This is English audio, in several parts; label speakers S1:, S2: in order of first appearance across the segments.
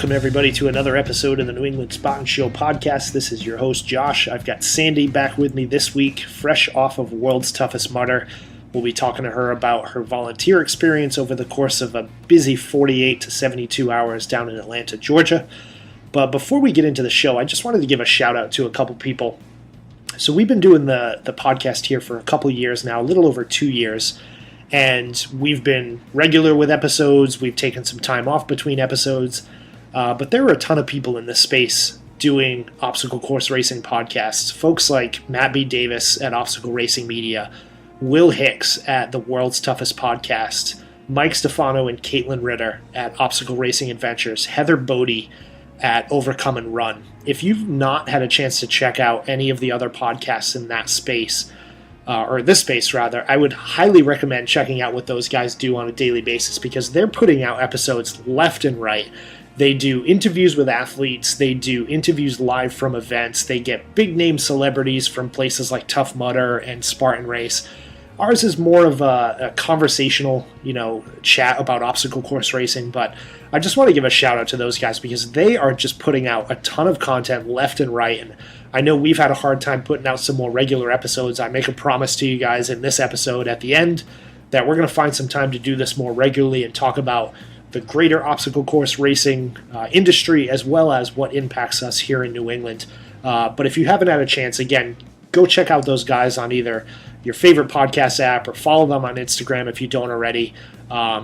S1: welcome everybody to another episode of the New England Spartan Show podcast. This is your host, Josh. I've got Sandy back with me this week, fresh off of World's Toughest Mudder. We'll be talking to her about her volunteer experience over the course of a busy 48 to 72 hours down in Atlanta, Georgia. But before we get into the show, I just wanted to give a shout out to a couple people. So we've been doing the podcast here for a couple years now, a little over 2 years. And we've been regular with episodes. We've taken some time off between episodes. But there are a ton of people in this space doing obstacle course racing podcasts. Folks like Matt B. Davis at Obstacle Racing Media, Will Hicks at the World's Toughest Podcast, Mike Stefano and Caitlin Ritter at Obstacle Racing Adventures, Heather Bodie at Overcome and Run. If you've not had a chance to check out any of the other podcasts in that space, or this space rather, I would highly recommend checking out what those guys do on a daily basis because they're putting out episodes left and right. They do interviews with athletes. They do interviews live from events. They get big name celebrities from places like Tough Mudder and Spartan Race. Ours is more of a conversational, chat about obstacle course racing, but I just want to give a shout out to those guys because they are just putting out a ton of content left and right, and I know we've had a hard time putting out some more regular episodes. I make a promise to you guys in this episode at the end that we're going to find some time to do this more regularly and talk about the greater obstacle course racing industry as well as what impacts us here in New England. But if you haven't had a chance, again, go check out those guys on either your favorite podcast app or follow them on Instagram if you don't already.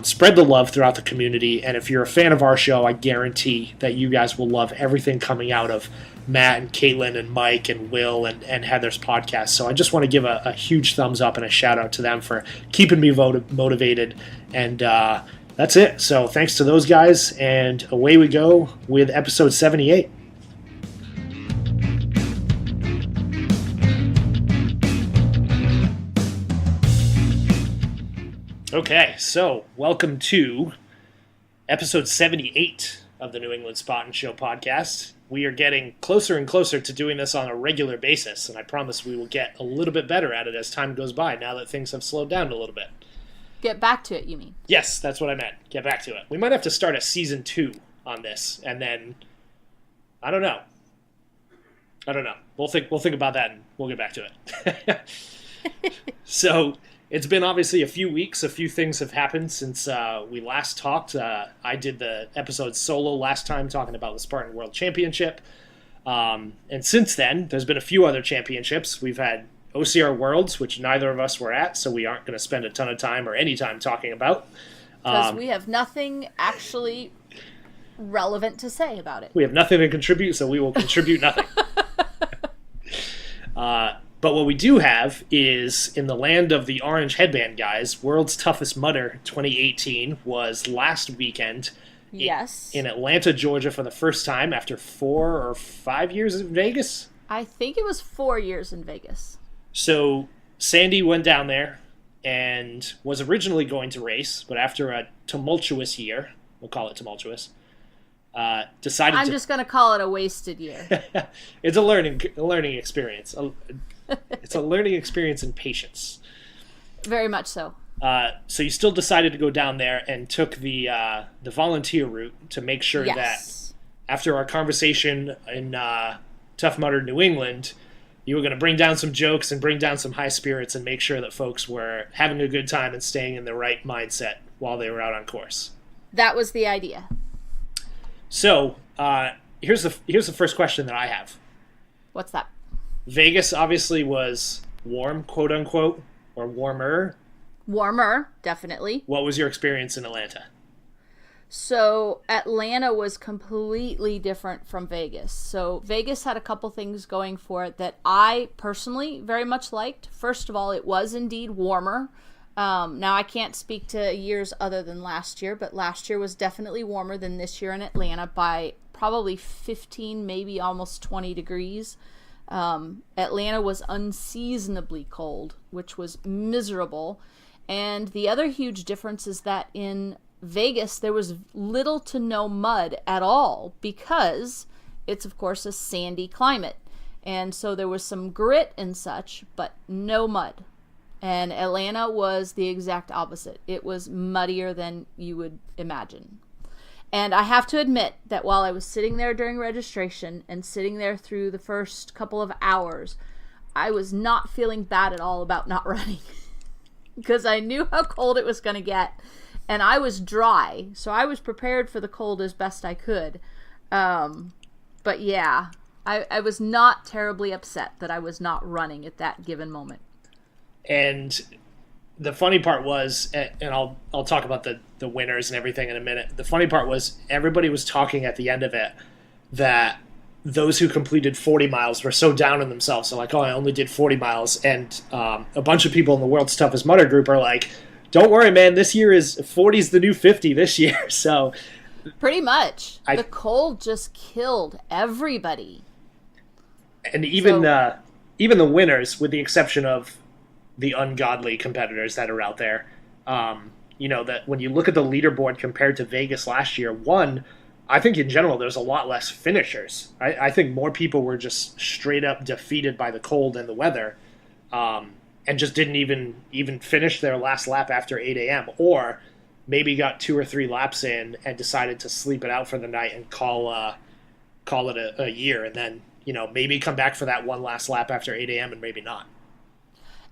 S1: Spread the love throughout the community. And if you're a fan of our show, I guarantee that you guys will love everything coming out of Matt and Caitlin and Mike and Will and Heather's podcast. So I just want to give a huge thumbs up and a shout out to them for keeping me motivated. And that's it. So thanks to those guys. And away we go with episode 78. Okay, so welcome to episode 78 of the New England Spartan Show podcast. We are getting closer and closer to doing this on a regular basis, and I promise we will get a little bit better at it as time goes by now that things have slowed down a little bit.
S2: Get back to it, you mean?
S1: Yes, that's what I meant. Get back to it. We might have to start a season 2 on this, and then, I don't know. We'll think about that, and we'll get back to it. So, it's been obviously a few weeks. A few things have happened since we last talked. I did the episode solo last time talking about the Spartan World Championship. And since then, there's been a few other championships. We've had OCR Worlds, which neither of us were at, so we aren't going to spend a ton of time or any time talking about.
S2: Because we have nothing actually relevant to say about it.
S1: We have nothing to contribute, so we will contribute nothing. But what we do have is, in the land of the orange headband guys, World's Toughest Mudder 2018 was last weekend.
S2: Yes.
S1: In Atlanta, Georgia for the first time after 4 or 5 years in Vegas.
S2: I think it was 4 years in Vegas.
S1: So Sandy went down there and was originally going to race, but after a tumultuous year, we'll call it tumultuous, decided
S2: I'm just going to call it a wasted year.
S1: It's a learning experience. It's a learning experience in patience.
S2: Very much so.
S1: So you still decided to go down there and took the volunteer route to make sure that after our conversation in Tough Mudder, New England, you were going to bring down some jokes and bring down some high spirits and make sure that folks were having a good time and staying in the right mindset while they were out on course.
S2: That was the idea.
S1: So here's the first question that I have.
S2: What's that?
S1: Vegas obviously was warm, quote unquote, or warmer.
S2: Warmer, definitely.
S1: What was your experience in Atlanta?
S2: So Atlanta was completely different from Vegas. So Vegas had a couple things going for it that I personally very much liked. First of all, it was indeed warmer. Now I can't speak to years other than last year, but last year was definitely warmer than this year in Atlanta by probably 15, maybe almost 20 degrees. Atlanta was unseasonably cold, which was miserable. And the other huge difference is that in Vegas, there was little to no mud at all because it's, of course, a sandy climate. And so there was some grit and such, but no mud. And Atlanta was the exact opposite. It was muddier than you would imagine. And I have to admit that while I was sitting there during registration and sitting there through the first couple of hours, I was not feeling bad at all about not running because I knew how cold it was going to get. And I was dry, so I was prepared for the cold as best I could. But yeah, I was not terribly upset that I was not running at that given moment.
S1: And the funny part was, and I'll talk about the winners and everything in a minute. The funny part was everybody was talking at the end of it that those who completed 40 miles were so down on themselves. So like, oh, I only did 40 miles. And a bunch of people in the World's Toughest Mudder group are like, don't worry, man, this year is 40's the new 50 this year. So
S2: pretty much. The cold just killed everybody.
S1: And even the winners, with the exception of the ungodly competitors that are out there, that when you look at the leaderboard compared to Vegas last year, I think in general there's a lot less finishers. I think more people were just straight up defeated by the cold and the weather, and just didn't even finish their last lap after 8 a.m. or maybe got 2 or 3 laps in and decided to sleep it out for the night and call it a year, and then maybe come back for that one last lap after 8 a.m. and maybe not.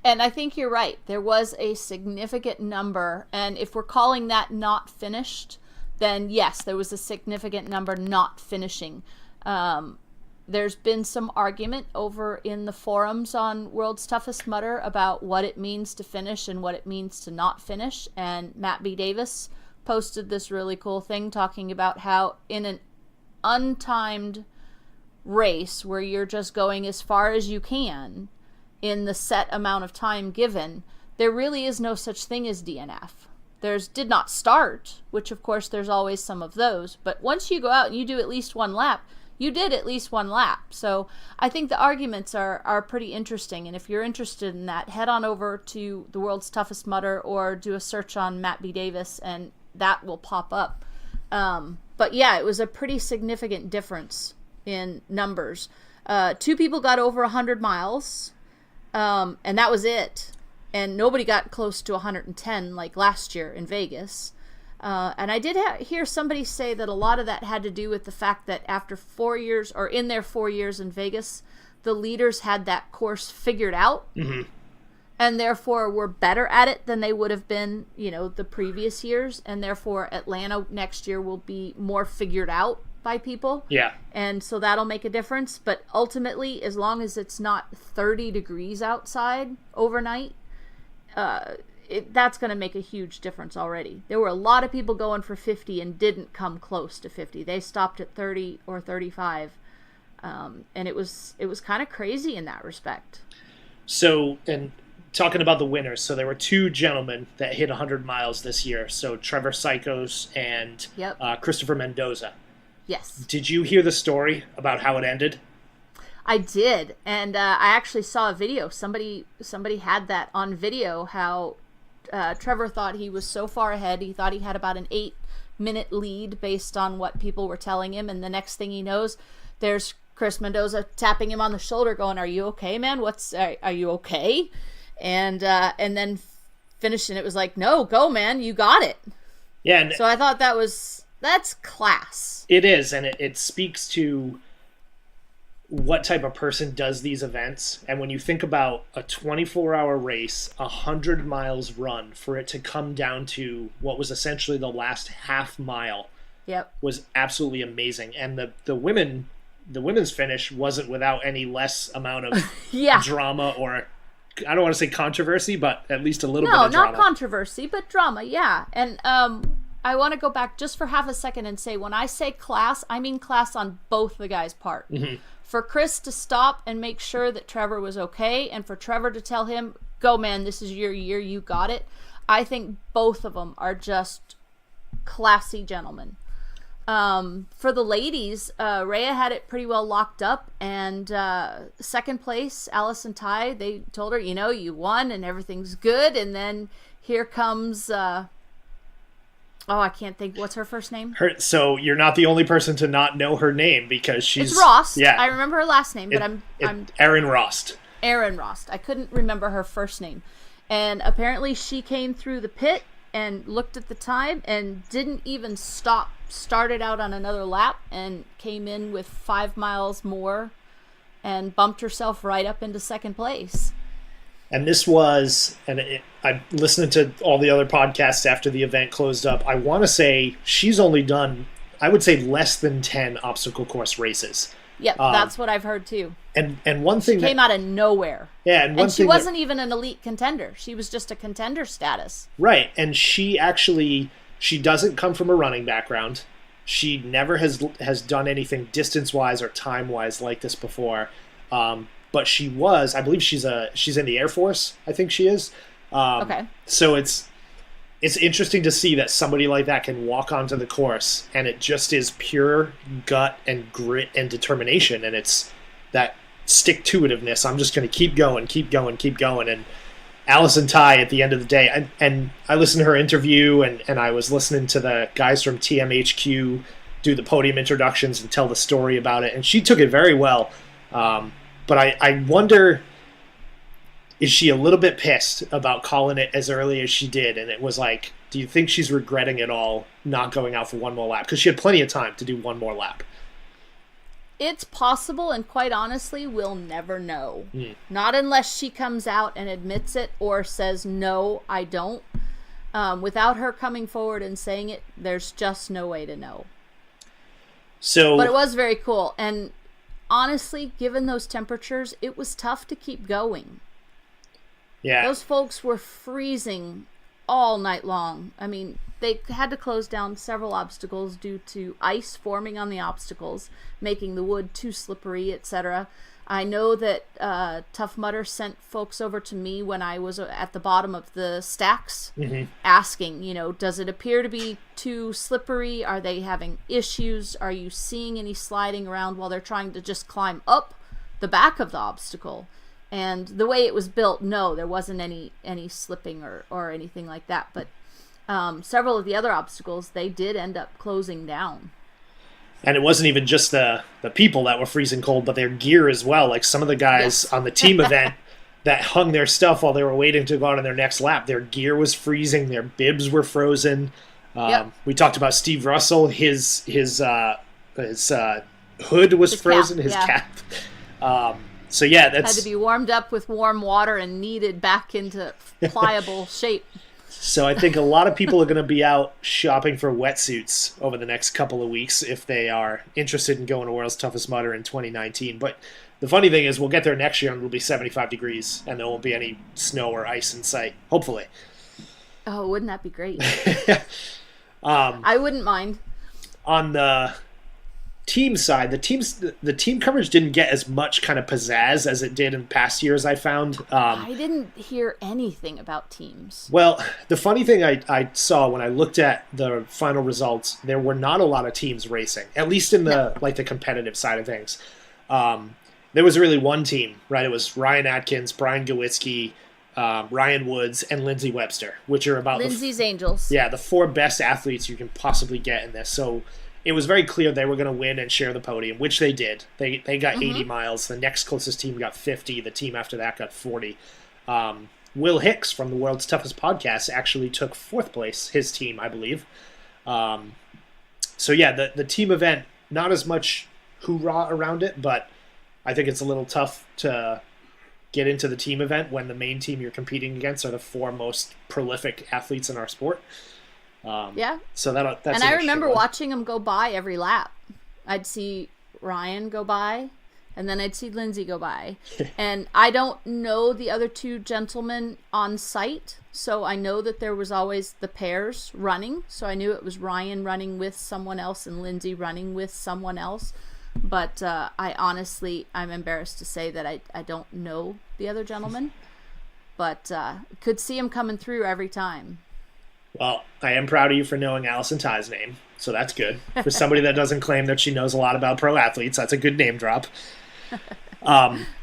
S2: And I think you're right. There was a significant number, and if we're calling that not finished, then yes, there was a significant number not finishing. There's been some argument over in the forums on World's Toughest Mudder about what it means to finish and what it means to not finish, and Matt B. Davis posted this really cool thing talking about how in an untimed race where you're just going as far as you can in the set amount of time given, there really is no such thing as DNF. There's did not start, which of course there's always some of those, but once you go out and you do at least one lap, you did at least one lap. So I think the arguments are pretty interesting, and if you're interested in that, head on over to the World's Toughest Mudder or do a search on Matt B. Davis and that will pop up. But yeah, it was a pretty significant difference in numbers. 2 people got over 100 miles, and that was it. And nobody got close to 110 like last year in Vegas. And I did hear somebody say that a lot of that had to do with the fact that after 4 years, or in their 4 years in Vegas, the leaders had that course figured out. Mm-hmm. And therefore were better at it than they would have been, the previous years. And therefore Atlanta next year will be more figured out by people. Yeah. And so that'll make a difference. But ultimately, as long as it's not 30 degrees outside overnight, that's going to make a huge difference already. There were a lot of people going for 50 and didn't come close to 50. They stopped at 30 or 35. And it was kind of crazy in that respect.
S1: So, and talking about the winners, so there were 2 gentlemen that hit 100 miles this year. So Trevor Sykos and Christopher Mendoza.
S2: Yes.
S1: Did you hear the story about how it ended?
S2: I did, and I actually saw a video. Somebody had that on video, how Trevor thought he was so far ahead. He thought he had about an 8-minute lead based on what people were telling him, and the next thing he knows, there's Chris Mendoza tapping him on the shoulder going, "Are you okay, man? Are you okay?" And then finishing it was like, "No, go, man, you got it." Yeah. And so I thought that's class.
S1: It is, and it speaks to what type of person does these events. And when you think about a 24-hour race, 100 miles run, for it to come down to what was essentially the last half mile, was absolutely amazing. And the women's finish wasn't without any less amount of drama, or I don't want to say controversy, but at least a little bit of drama.
S2: No, not controversy, but drama, yeah. And I want to go back just for half a second and say, when I say class, I mean class on both the guys' part. Mm-hmm. For Chris to stop and make sure that Trevor was okay, and for Trevor to tell him, "Go, man, this is your year, you got it." I think both of them are just classy gentlemen. For the ladies, Rhea had it pretty well locked up, and second place, Allison Ty, they told her, you won and everything's good, and then here comes... I can't think. What's her first name?
S1: So you're not the only person to not know her name, because she's...
S2: It's Rost. Yeah. I remember her last name, but I'm
S1: Erin Rost.
S2: Erin Rost. I couldn't remember her first name. And apparently she came through the pit and looked at the time and didn't even stop. Started out on another lap and came in with 5 miles more and bumped herself right up into second place.
S1: And this was, I listened to all the other podcasts after the event closed up. I want to say she's only done, I would say, less than 10 obstacle course races.
S2: Yep, that's what I've heard too.
S1: And one thing
S2: she came out of nowhere.
S1: Yeah, and
S2: she wasn't even an elite contender. She was just a contender status.
S1: Right, and she doesn't come from a running background. She never has done anything distance-wise or time-wise like this before. But she was, I believe she's in the Air Force, I think she is.
S2: Okay.
S1: So it's interesting to see that somebody like that can walk onto the course and it just is pure gut and grit and determination, and it's that stick-to-itiveness. I'm just going to keep going. And Allison Ty, at the end of the day, and I listened to her interview, and I was listening to the guys from TMHQ do the podium introductions and tell the story about it, and she took it very well. But I wonder, is she a little bit pissed about calling it as early as she did? And it was like, do you think she's regretting it all, not going out for one more lap? Because she had plenty of time to do one more lap.
S2: It's possible, and quite honestly, we'll never know. Not unless she comes out and admits it or says, no, I don't. Without her coming forward and saying it, there's just no way to know. But it was very cool. And honestly, given those temperatures, it was tough to keep going.
S1: Yeah.
S2: Those folks were freezing all night long. I mean, they had to close down several obstacles due to ice forming on the obstacles, making the wood too slippery, etc. I know that Tough Mudder sent folks over to me when I was at the bottom of the stacks, asking, does it appear to be too slippery? Are they having issues? Are you seeing any sliding around while they're trying to just climb up the back of the obstacle? And the way it was built, no, there wasn't any slipping or anything like that. But several of the other obstacles, they did end up closing down. And
S1: it wasn't even just the people that were freezing cold, but their gear as well. Like some of the guys on the team event that hung their stuff while they were waiting to go on in their next lap, their gear was freezing, their bibs were frozen. We talked about Steve Russell, his hood was frozen, his cap. So yeah, that's
S2: had to be warmed up with warm water and kneaded back into pliable shape.
S1: So I think a lot of people are going to be out shopping for wetsuits over the next couple of weeks if they are interested in going to World's Toughest Mudder in 2019. But the funny thing is we'll get there next year and it'll be 75 degrees and there won't be any snow or ice in sight, hopefully.
S2: Oh, wouldn't that be great? I wouldn't mind.
S1: On the team side, the team coverage didn't get as much kind of pizzazz as it did in past years, I found.
S2: I didn't hear anything about teams.
S1: Well, the funny thing I saw when I looked at the final results, there were not a lot of teams racing, at least in the the competitive side of things. There was really one team, right? It was Ryan Atkins, Brian Gawitsky, Ryan Woods, and Lindsey Webster, which are about
S2: Lindsey's Angels.
S1: Yeah, the 4 best athletes you can possibly get in this. So it was very clear they were going to win and share the podium, which they did. They got 80 miles. The next closest team got 50. The team after that got 40. Will Hicks from the World's Toughest Podcast actually took 4th place, his team, I believe. So yeah, the team event, not as much hoorah around it, but I think it's a little tough to get into the team event when the main team you're competing against are the 4 most prolific athletes in our sport. So that's
S2: and I remember watching them go by every lap. I'd see Ryan go by, and then I'd see Lindsey go by. And I don't know the other 2 gentlemen on site, so I know that there was always the pairs running. So I knew it was Ryan running with someone else and Lindsey running with someone else. But I'm embarrassed to say that I don't know the other gentleman, but could see him coming through every time.
S1: Well, I am proud of you for knowing Allison Ty's name, so that's good. For somebody that doesn't claim that she knows a lot about pro athletes, that's a good name drop.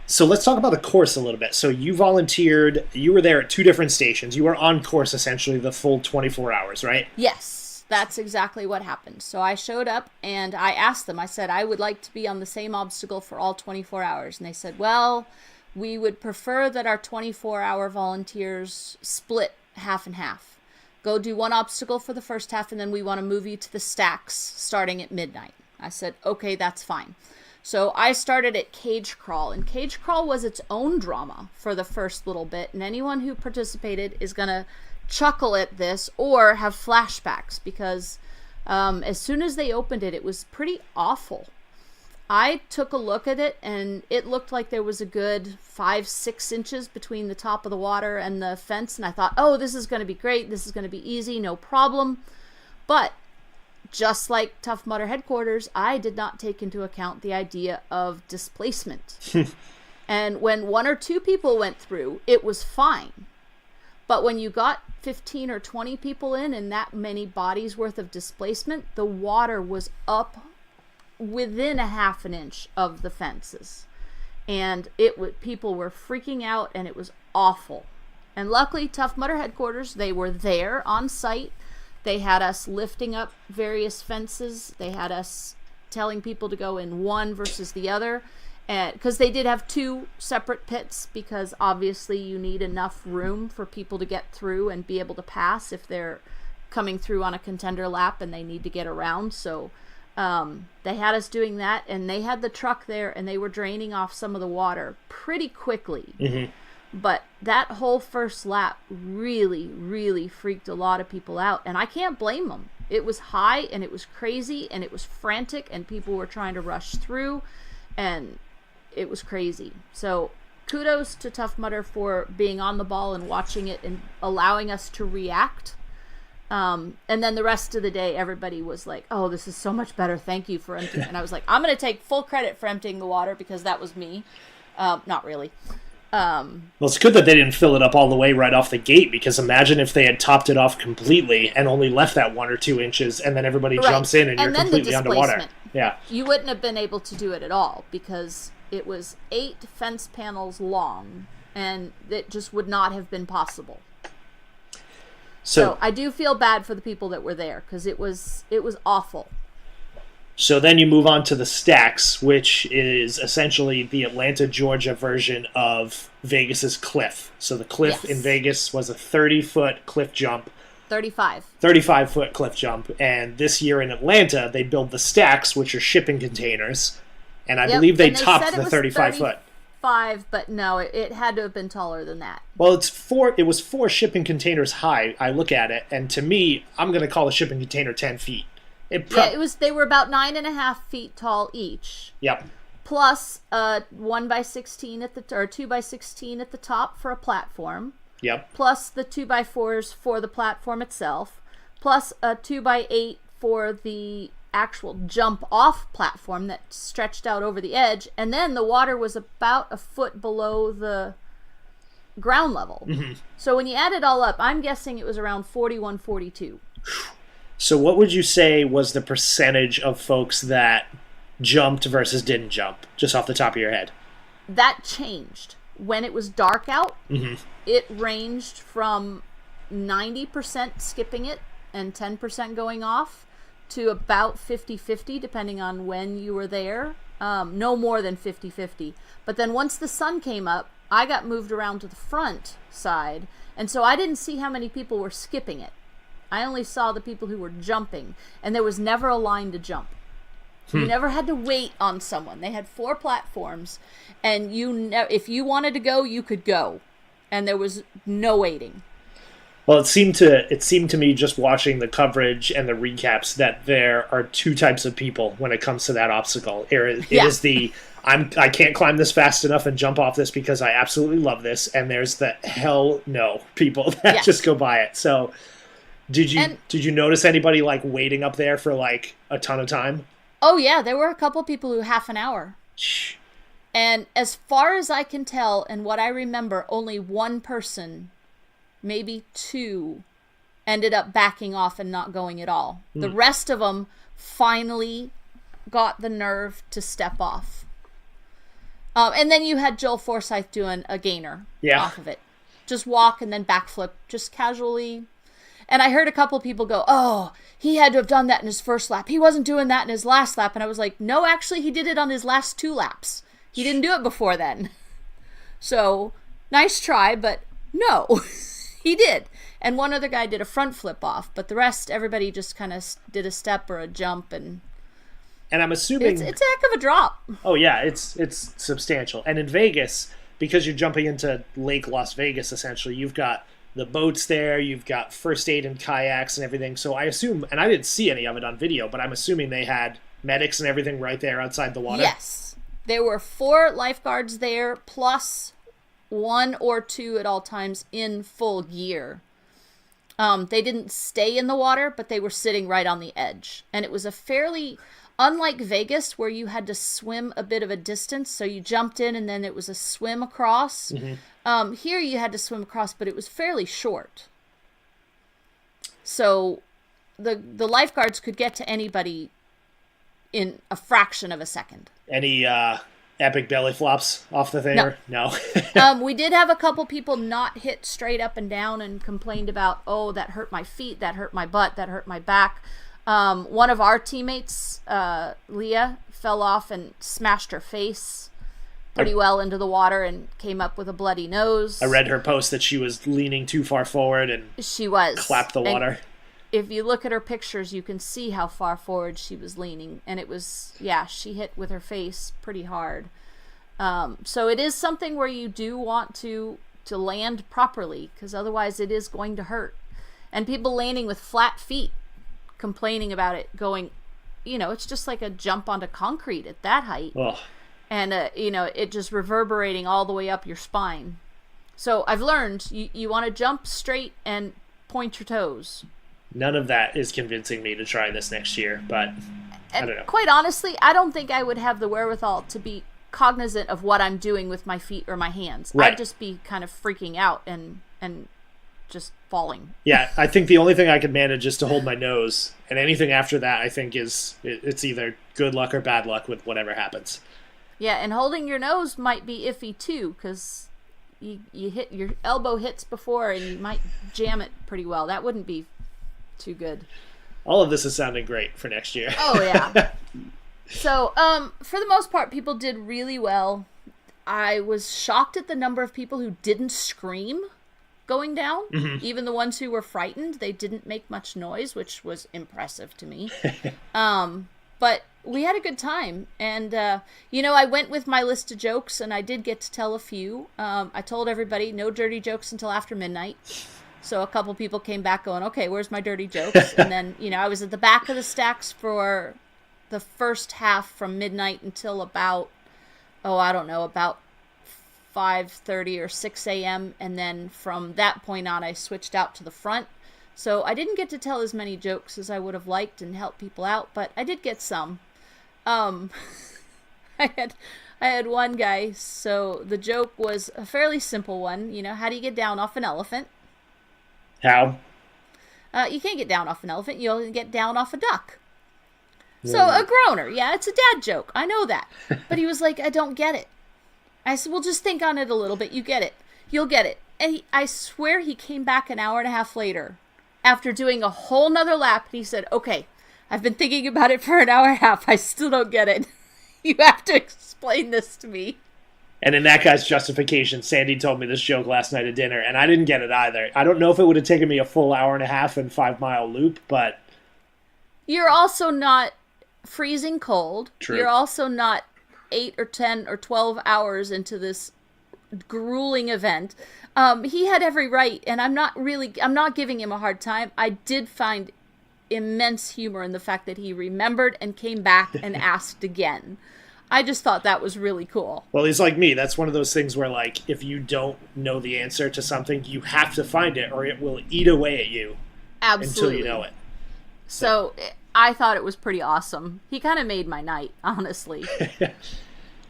S1: So let's talk about the course a little bit. So you volunteered, you were there at 2 different stations. You were on course essentially the full 24 hours, right?
S2: Yes, that's exactly what happened. So I showed up and I asked them, I said, I would like to be on the same obstacle for all 24 hours. And they said, well, we would prefer that our 24-hour volunteers split half and half. go do one obstacle for the first half, and then we want to move you to the stacks starting at midnight. I said, okay, that's fine. So I started at cage crawl, and cage crawl was its own drama for the first little bit, and anyone who participated is going to chuckle at this or have flashbacks, because as soon as they opened it, it was pretty awful. I took a look at it, and it looked like there was a good 5-6 inches between the top of the water and the fence, and I thought, oh, this is going to be great, this is going to be easy, no problem. But just like Tough Mudder headquarters, I did not take into account the idea of displacement. And when 1 or 2 people went through, it was fine. But when you got 15 or 20 people in and that many bodies worth of displacement, the water was up within a half an inch of the fences. And people were freaking out, and it was awful. And luckily, Tough Mudder headquarters, they were there on site. They had us lifting up various fences. They had us telling people to go in one versus the other. Because they did have 2 separate pits, because obviously you need enough room for people to get through and be able to pass if they're coming through on a contender lap and they need to get around. So they had us doing that, and they had the truck there, and they were draining off some of the water pretty quickly. Mm-hmm. But that whole first lap really, really freaked a lot of people out, and I can't blame them. It was high, and it was crazy, and it was frantic, and people were trying to rush through, and it was crazy. So kudos to Tough Mudder for being on the ball and watching it and allowing us to react. And then the rest of the day, everybody was like, oh, this is so much better. Thank you for emptying. And I was like, I'm going to take full credit for emptying the water, because that was me. Not really.
S1: Well, it's good that they didn't fill it up all the way right off the gate, because imagine if they had topped it off completely and only left that 1 or 2 inches, and then everybody jumps in and you're completely underwater. Yeah.
S2: You wouldn't have been able to do it at all, because it was 8 fence panels long, and it just would not have been possible. So I do feel bad for the people that were there, because it was awful.
S1: So then you move on to the stacks, which is essentially the Atlanta, Georgia version of Vegas's cliff. So the cliff in Vegas was a 30-foot cliff jump. 35-foot cliff jump. And this year in Atlanta, they build the stacks, which are shipping containers. And I believe they topped the 35-foot.
S2: 5, but no, it had to have been taller than that.
S1: Well, it was 4 shipping containers high. I look at it, and to me, I'm going to call a shipping container 10 feet.
S2: They were about 9.5 feet tall each.
S1: Yep.
S2: Plus 1x16 or 2x16 at the top for a platform.
S1: Yep.
S2: Plus the 2x4s for the platform itself. Plus a 2x8 for the actual jump off platform that stretched out over the edge, and then the water was about a foot below the ground level. Mm-hmm. So when you add it all up, I'm guessing it was around 41, 42.
S1: So what would you say was the percentage of folks that jumped versus didn't jump, just off the top of your head?
S2: That changed. When it was dark out, it ranged from 90% skipping it and 10% going off to about 50-50, depending on when you were there. No more than 50-50. But then once the sun came up, I got moved around to the front side, and so I didn't see how many people were skipping it. I only saw the people who were jumping, and there was never a line to jump. You never had to wait on someone. They had 4 platforms, and if you wanted to go, you could go, and there was no waiting.
S1: Well, it seemed to me, just watching the coverage and the recaps, that there are 2 types of people when it comes to that obstacle. It is the I can't climb this fast enough and jump off this because I absolutely love this, and there's the hell no people that just go by it. So did you notice anybody like waiting up there for like a ton of time?
S2: Oh yeah, there were a couple people who half an hour. And as far as I can tell and what I remember, only 1 person, maybe 2, ended up backing off and not going at all. The rest of them finally got the nerve to step off. And then you had Joel Forsyth doing a gainer off of it. Just walk and then backflip, just casually. And I heard a couple of people go, oh, he had to have done that in his first lap. He wasn't doing that in his last lap. And I was like, no, actually, he did it on his last 2 laps. He didn't do it before then. So, nice try, but no, he did. And one other guy did a front flip off, but the rest, everybody just kind of did a step or a jump, and
S1: I'm assuming
S2: it's a heck of a drop.
S1: Oh yeah, it's substantial. And in Vegas, because you're jumping into Lake Las Vegas, essentially, you've got the boats there, you've got first aid and kayaks and everything. So I assume, and I didn't see any of it on video, but I'm assuming they had medics and everything right there outside the water.
S2: Yes, there were 4 lifeguards there, plus 1 or 2 at all times in full gear. They didn't stay in the water, but they were sitting right on the edge. And it was a fairly, unlike Vegas, where you had to swim a bit of a distance. So you jumped in and then it was a swim across. Mm-hmm. Here you had to swim across, but it was fairly short. So the lifeguards could get to anybody in a fraction of a second.
S1: Any epic belly flops off the thing? No.
S2: We did have a couple people not hit straight up and down and complained about, oh, that hurt my feet, that hurt my butt, that hurt my back. One of our teammates, Leah, fell off and smashed her face pretty well into the water and came up with a bloody nose.
S1: I read her post that she was leaning too far forward and
S2: she was
S1: clapped the water.
S2: And if you look at her pictures, you can see how far forward she was leaning. And it was, she hit with her face pretty hard. So it is something where you do want to land properly, because otherwise it is going to hurt. And people landing with flat feet, complaining about it, going, it's just like a jump onto concrete at that height.
S1: Ugh.
S2: And, it just reverberating all the way up your spine. So I've learned you want to jump straight and point your toes.
S1: None of that is convincing me to try this next year, but I don't know.
S2: Quite honestly, I don't think I would have the wherewithal to be cognizant of what I'm doing with my feet or my hands.
S1: Right.
S2: I'd just be kind of freaking out and just falling.
S1: Yeah, I think the only thing I could manage is to hold my nose, and anything after that I think it's either good luck or bad luck with whatever happens.
S2: Yeah, and holding your nose might be iffy too, because you hit your elbow hits before and you might jam it pretty well. That wouldn't be too good.
S1: All of this is sounding great for next year.
S2: Oh yeah. So, for the most part, people did really well. I was shocked at the number of people who didn't scream going down. Mm-hmm. Even the ones who were frightened, they didn't make much noise, which was impressive to me. But we had a good time. And, I went with my list of jokes, and I did get to tell a few. I told everybody no dirty jokes until after midnight. So a couple people came back going, okay, where's my dirty jokes? And then, I was at the back of the stacks for the first half from midnight until about 5:30 or 6 a.m. And then from that point on, I switched out to the front. So I didn't get to tell as many jokes as I would have liked and help people out, but I did get some. I had one guy, so the joke was a fairly simple one. How do you get down off an elephant?
S1: How?
S2: You can't get down off an elephant. You only get down off a duck. So a groaner. Yeah, it's a dad joke. I know that. But he was like, I don't get it. I said, well, just think on it a little bit. You get it. You'll get it. And I swear he came back an hour and a half later after doing a whole nother lap. And he said, okay, I've been thinking about it for an hour and a half. I still don't get it. You have to explain this to me.
S1: And in that guy's justification, Sandy told me this joke last night at dinner, and I didn't get it either. I don't know if it would have taken me a full hour and a half and 5-mile loop, but...
S2: You're also not freezing cold.
S1: True.
S2: You're also not 8 or 10 or 12 hours into this grueling event. He had every right, and I'm not giving him a hard time. I did find immense humor in the fact that he remembered and came back and asked again. I just thought that was really cool.
S1: Well, he's like me. That's one of those things where, like, if you don't know the answer to something, you have to find it, or it will eat away at you.
S2: Absolutely.
S1: Until you know it.
S2: So I thought it was pretty awesome. He kind of made my night, honestly.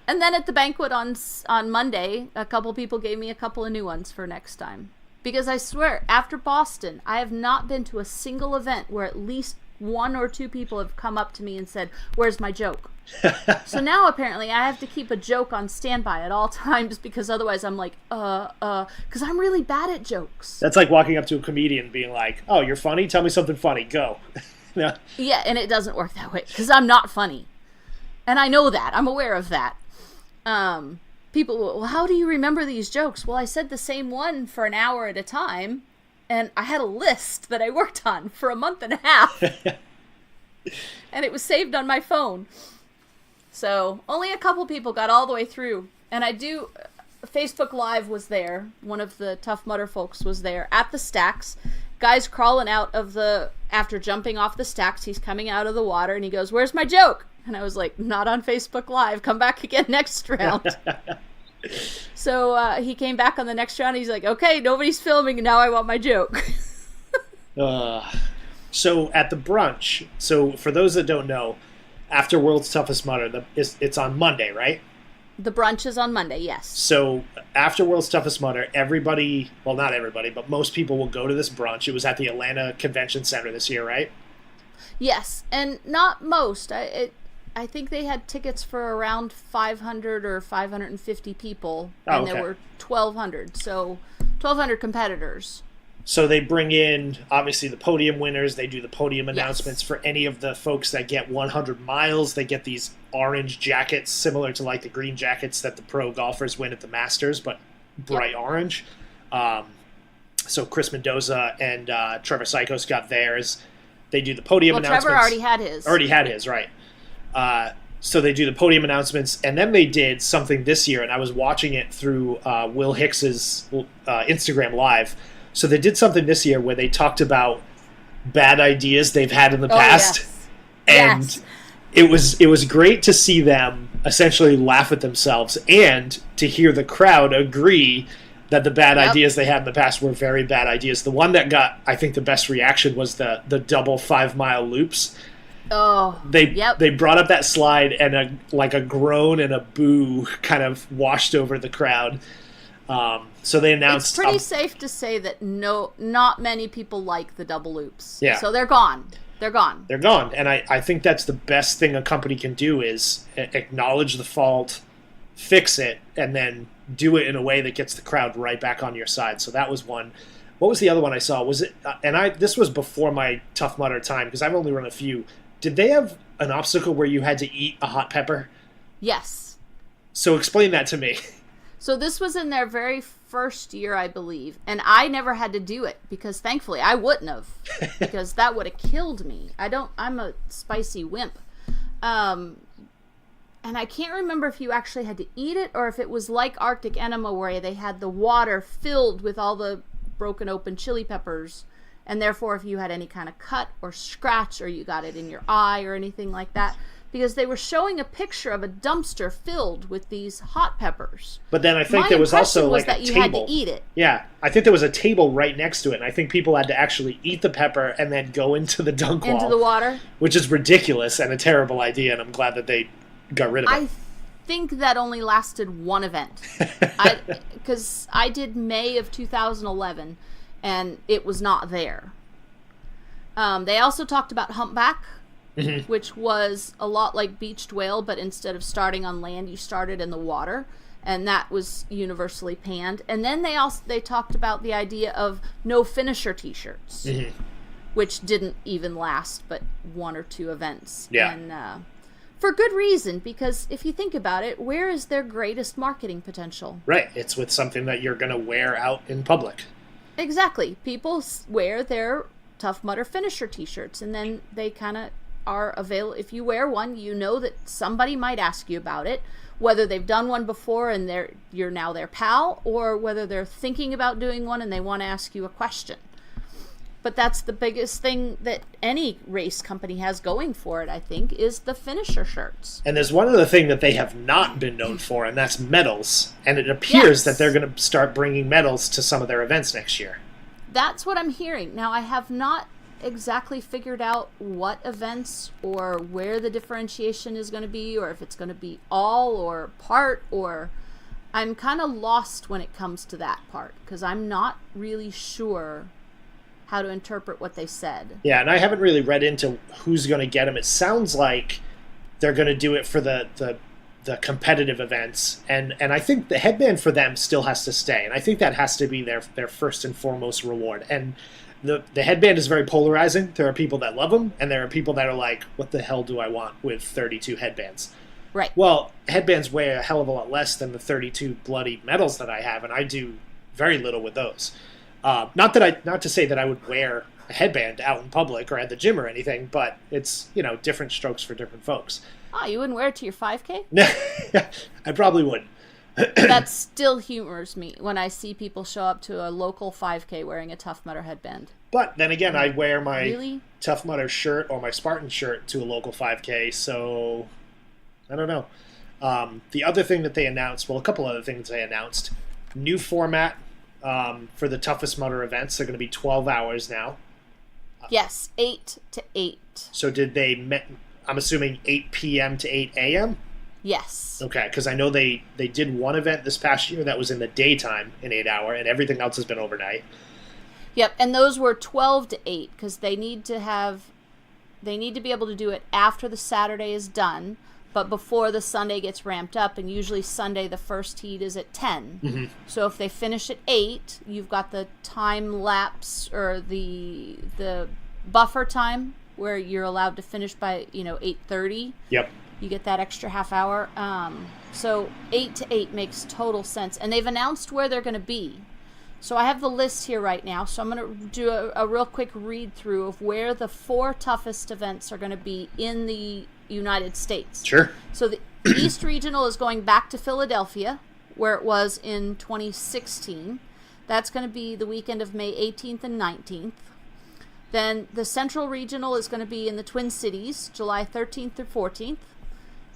S2: And then at the banquet on Monday, a couple people gave me a couple of new ones for next time. Because I swear, after Boston, I have not been to a single event where at least 1 or 2 people have come up to me and said, where's my joke? So now apparently I have to keep a joke on standby at all times, because otherwise I'm like, because I'm really bad at jokes.
S1: That's like walking up to a comedian being like, oh, you're funny? Tell me something funny. Go. No.
S2: Yeah, and it doesn't work that way, because I'm not funny. And I know that. I'm aware of that. People, well, how do you remember these jokes? Well, I said the same one for an hour at a time, and I had a list that I worked on for a month and a half. And it was saved on my phone. So only a couple people got all the way through. And Facebook Live was there. One of the Tough Mudder folks was there at the stacks. Guy's crawling out of after jumping off the stacks, he's coming out of the water and he goes, "Where's my joke?" And I was like, "Not on Facebook Live. Come back again next round." So he came back on the next round and he's like, "Okay, nobody's filming and now I want my joke."
S1: So at the brunch, so for those that don't know, after World's Toughest Mudder, it's on Monday, right?
S2: The brunch is on Monday, yes.
S1: So after World's Toughest Mudder, everybody, well, not everybody, but most people will go to this brunch. It was at the Atlanta Convention Center this year, right?
S2: Yes, and not most. I think they had tickets for around 500 or 550 people, and there were 1,200, so 1,200 competitors.
S1: So they bring in, obviously, the podium winners. They do the podium announcements for any of the folks that get 100 miles. They get these orange jackets, similar to like the green jackets that the pro golfers win at the Masters, but bright orange. So Chris Mendoza and Trevor Sykos got theirs. They do the podium announcements.
S2: Trevor already had his.
S1: Already had his, right. So they do the podium announcements, and then they did something this year, and I was watching it through Will Hicks's Instagram Live. So they did something this year where they talked about bad ideas they've had in the past.
S2: Yes.
S1: And it was great to see them essentially laugh at themselves and to hear the crowd agree that the bad ideas they had in the past were very bad ideas. The one that got, I think, the best reaction was the double 5-mile loops.
S2: Oh,
S1: they brought up that slide, and a groan and a boo kind of washed over the crowd. So they announced...
S2: It's pretty safe to say that not many people like the double loops.
S1: Yeah.
S2: So they're gone. They're gone.
S1: They're gone. And I think that's the best thing a company can do is acknowledge the fault, fix it, and then do it in a way that gets the crowd right back on your side. So that was one. What was the other one I saw? Was it... this was before my Tough Mudder time, because I've only run a few. Did they have an obstacle where you had to eat a hot pepper?
S2: Yes.
S1: So explain that to me.
S2: So this was in their very first year, I believe, and I never had to do it because thankfully I wouldn't have, because that would have killed me. I'm a spicy wimp. And I can't remember if you actually had to eat it or if it was like Arctic Enema where they had the water filled with all the broken open chili peppers, and therefore if you had any kind of cut or scratch or you got it in your eye or anything like that, because they were showing a picture of a dumpster filled with these hot peppers.
S1: But then I think there was also like a table.
S2: You had to eat it.
S1: Yeah, I think there was a table right next to it, and I think people had to actually eat the pepper and then go into the dunk wall.
S2: Into the water?
S1: Which is ridiculous and a terrible idea, and I'm glad that they got rid of it.
S2: I think that only lasted one event. Because I did May of 2011, and it was not there. They also talked about humpback, which was a lot like beached whale, but instead of starting on land, you started in the water, and that was universally panned. And then they talked about the idea of no finisher t-shirts, which didn't even last but one or two events.
S1: Yeah.
S2: And for good reason, because if you think about it, where is their greatest marketing potential?
S1: Right. It's with something that you're going to wear out in public.
S2: Exactly. People wear their Tough Mudder finisher t-shirts, and then they kind of are available. If you wear one, you know that somebody might ask you about it, whether they've done one before and you're now their pal, or whether they're thinking about doing one and they want to ask you a question. But that's the biggest thing that any race company has going for it, I think, is the finisher shirts.
S1: And there's one other thing that they have not been known for, and that's medals. And it appears that they're going to start bringing medals to some of their events next year.
S2: That's what I'm hearing. Now, I have not exactly figured out what events or where the differentiation is going to be, or if it's going to be all or part, or I'm kind of lost when it comes to that part, because I'm not really sure how to interpret what they said.
S1: Yeah, and I haven't really read into who's going to get them. It sounds like they're going to do it for the competitive events, and I think the headband for them still has to stay, and I think that has to be their first and foremost reward. And the headband is very polarizing. There are people that love them, and there are people that are like, what the hell do I want with 32 headbands?
S2: Right.
S1: Well, headbands weigh a hell of a lot less than the 32 bloody medals that I have, and I do very little with those. Not to say that I would wear a headband out in public or at the gym or anything, but it's, different strokes for different folks.
S2: Oh, you wouldn't wear it to your 5K?
S1: I probably would.
S2: That still humors me when I see people show up to a local 5K wearing a Tough Mudder headband.
S1: But then again, I wear my
S2: Really?
S1: Tough Mudder shirt or my Spartan shirt to a local 5K, so I don't know. The other thing that they announced, a couple other things they announced, new format for the Toughest Mudder events. They're going to be 12 hours now.
S2: Yes, 8 to 8.
S1: So I'm assuming 8 p.m. to 8 a.m.?
S2: Yes.
S1: Okay, because I know they did one event this past year that was in the daytime, an 8-hour, and everything else has been overnight.
S2: Yep, and those were 12 to 8 because they need to be able to do it after the Saturday is done, but before the Sunday gets ramped up, and usually Sunday the first heat is at 10.
S1: Mm-hmm. So
S2: if they finish at 8, you've got the time lapse or the buffer time where you're allowed to finish by 8:30.
S1: Yep.
S2: You get that extra half hour. So 8 to 8 makes total sense. And they've announced where they're going to be. So I have the list here right now. So I'm going to do a real quick read through of where the 4 toughest events are going to be in the United States.
S1: Sure.
S2: So the East Regional is going back to Philadelphia, where it was in 2016. That's going to be the weekend of May 18th and 19th. Then the Central Regional is going to be in the Twin Cities, July 13th through 14th.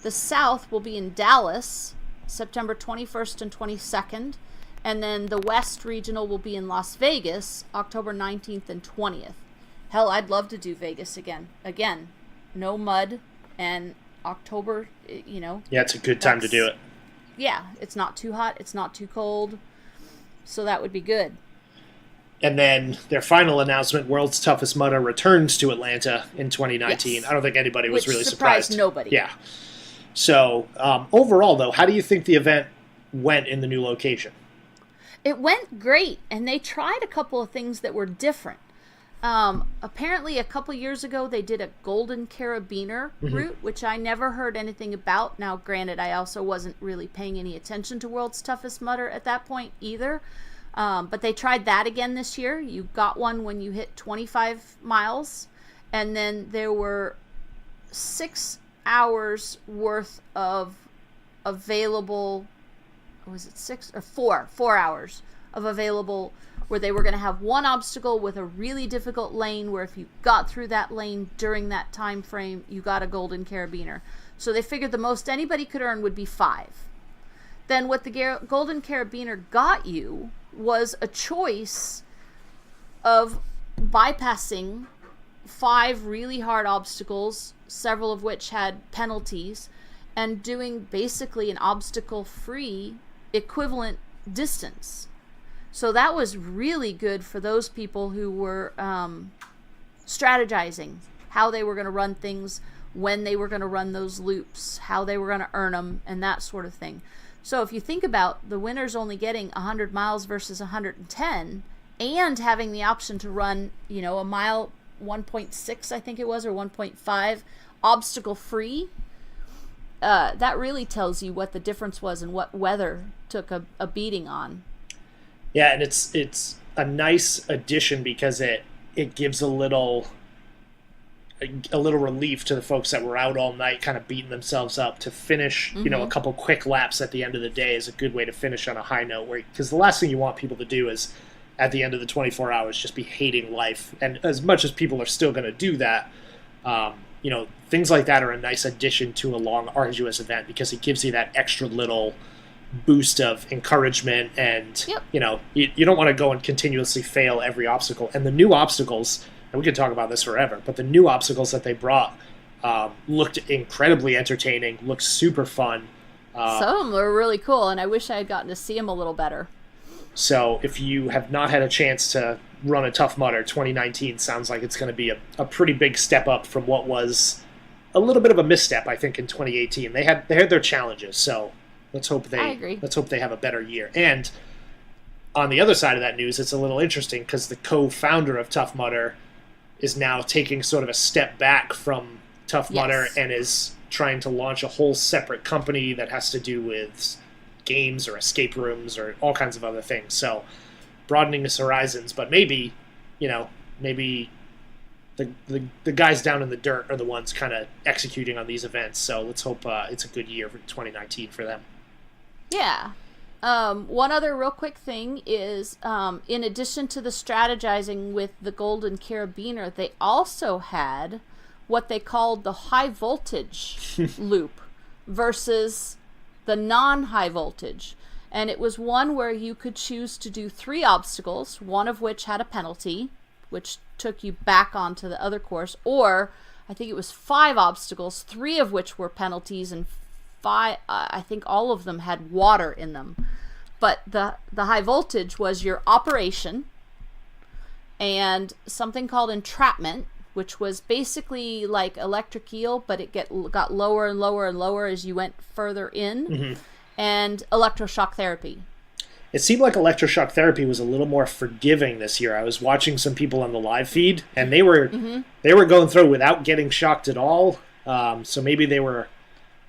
S2: The South will be in Dallas, September 21st and 22nd. And then the West Regional will be in Las Vegas, October 19th and 20th. Hell, I'd love to do Vegas again. Again, no mud, and October,
S1: Yeah, it's a good time to do it.
S2: Yeah, it's not too hot, it's not too cold, so that would be good.
S1: And then their final announcement, World's Toughest Mudder returns to Atlanta in 2019.
S2: Yes.
S1: I don't think anybody was really
S2: surprised.
S1: surprised.
S2: Nobody.
S1: Yeah. So overall, though, how do you think the event went in the new location?
S2: It went great, and they tried a couple of things that were different. Apparently, a couple years ago, they did a Golden Carabiner route, which I never heard anything about. Now, granted, I also wasn't really paying any attention to World's Toughest Mudder at that point either. But they tried that again this year. You got one when you hit 25 miles, and then there were 6 hours worth of available, was it 6 or 4 hours of available, where they were going to have one obstacle with a really difficult lane where if you got through that lane during that time frame, you got a Golden Carabiner. So they figured the most anybody could earn would be 5. Then what the Golden Carabiner got you was a choice of bypassing 5 really hard obstacles, several of which had penalties, and doing basically an obstacle-free equivalent distance. So that was really good for those people who were strategizing how they were going to run things, when they were going to run those loops, how they were going to earn them, and that sort of thing. So if you think about the winners only getting 100 miles versus 110, and having the option to run, a mile 1.6, I think it was, or 1.5, obstacle-free, that really tells you what the difference was and what weather took a beating on.
S1: Yeah, and it's a nice addition because it gives a little relief to the folks that were out all night kind of beating themselves up to finish, a couple quick laps at the end of the day is a good way to finish on a high note, because the last thing you want people to do is at the end of the 24 hours just be hating life. And as much as people are still going to do that, things like that are a nice addition to a long, arduous event because it gives you that extra little boost of encouragement, and you don't want to go and continuously fail every obstacle. And the new obstacles, and we could talk about this forever, but the new obstacles that they brought looked incredibly entertaining, looked super fun.
S2: Some of them were really cool, and I wish I had gotten to see them a little better.
S1: So if you have not had a chance to run a Tough Mudder, 2019 sounds like it's going to be a pretty big step up from what was a little bit of a misstep, I think, in 2018. They had their challenges, so let's hope they have a better year. And on the other side of that news, it's a little interesting because the co-founder of Tough Mudder is now taking sort of a step back from Tough Mudder and is trying to launch a whole separate company that has to do with games or escape rooms or all kinds of other things. So broadening his horizons, but maybe the guys down in the dirt are the ones kind of executing on these events. So let's hope it's a good year for 2019 for them.
S2: Yeah. One other real quick thing is, in addition to the strategizing with the Golden Carabiner, they also had what they called the high voltage loop versus the non-high voltage. And it was one where you could choose to do 3 obstacles, one of which had a penalty, which took you back onto the other course, or I think it was 5 obstacles, 3 of which were penalties, and 5, I think all of them had water in them. But the high voltage was your operation and something called entrapment, which was basically like electric eel, but it got lower and lower and lower as you went further in, and electroshock therapy.
S1: It seemed like electroshock therapy was a little more forgiving this year. I was watching some people on the live feed, and they were going through without getting shocked at all. So maybe they were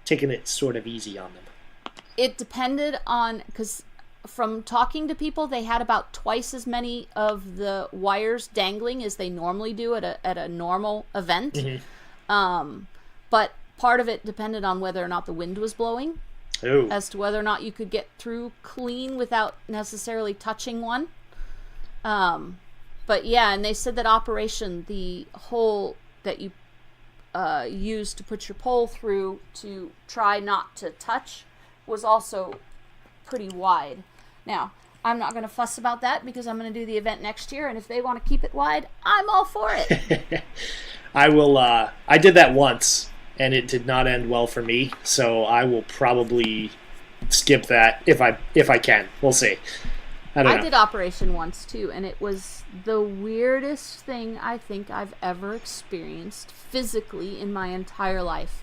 S1: taking it sort of easy on them.
S2: It depended on, because from talking to people, they had about twice as many of the wires dangling as they normally do at a normal event. But part of it depended on whether or not the wind was blowing.
S1: Ooh.
S2: As to whether or not you could get through clean without necessarily touching one. But yeah, and they said that operation, the hole that you use to put your pole through to try not to touch, was also pretty wide. Now, I'm not going to fuss about that because I'm going to do the event next year, and if they want to keep it wide, I'm all for it.
S1: I will. I did that once, and it did not end well for me, so I will probably skip that if I can. We'll see. I
S2: did operation once too, and it was the weirdest thing I think I've ever experienced physically in my entire life.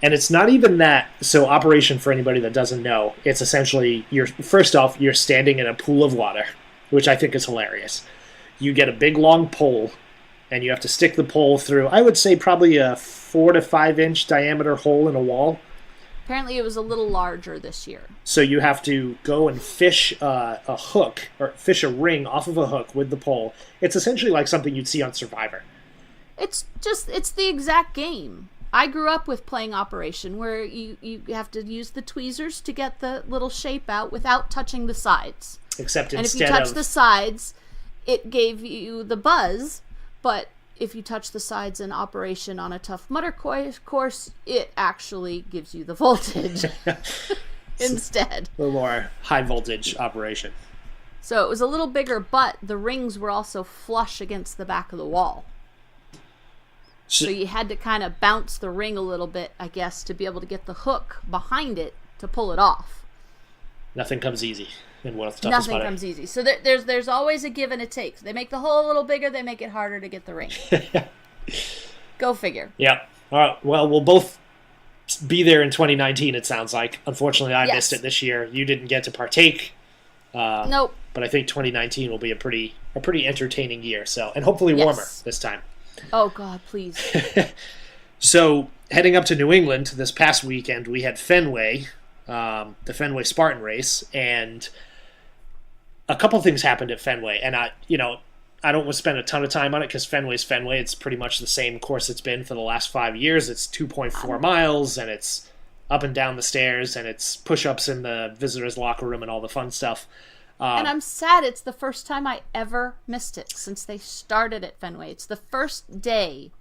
S1: And it's not even that. So operation, for anybody that doesn't know, it's essentially you're standing in a pool of water, which I think is hilarious. You get a big long pole, and you have to stick the pole through, I would say probably a 4 to 5 inch diameter hole in a wall.
S2: Apparently it was a little larger this year. So
S1: you have to go and fish a hook, or fish a ring off of a hook with the pole. It's essentially like something you'd see on Survivor.
S2: It's the exact game. I grew up with playing Operation, where you have to use the tweezers to get the little shape out without touching the sides.
S1: Except
S2: and
S1: instead
S2: if you touch the sides, it gave you the buzz, but if you touch the sides in Operation on a Tough Mudder course, it actually gives you the voltage instead.
S1: A little more high voltage operation.
S2: So it was a little bigger, but the rings were also flush against the back of the wall. So you had to kind of bounce the ring a little bit, I guess, to be able to get the hook behind it to pull it off.
S1: Nothing comes easy in World's Toughest Mudder.
S2: Nothing comes easy. So there's always a give and a take. They make the hole a little bigger, they make it harder to get the ring. Go figure.
S1: Yeah. All right. Well, we'll both be there in 2019, it sounds like. Unfortunately, I missed it this year. You didn't get to partake.
S2: Nope.
S1: But I think 2019 will be a pretty entertaining year. So, and hopefully warmer this time.
S2: Oh, God, please.
S1: So, heading up to New England this past weekend, we had Fenway, the Fenway Spartan Race, and a couple things happened at Fenway. And I don't want to spend a ton of time on it because Fenway's Fenway. It's pretty much the same course it's been for the last 5 years. It's 2.4 miles, and it's up and down the stairs, and it's push-ups in the visitors' locker room and all the fun stuff.
S2: And I'm sad it's the first time I ever missed it since they started at Fenway. It's the first day.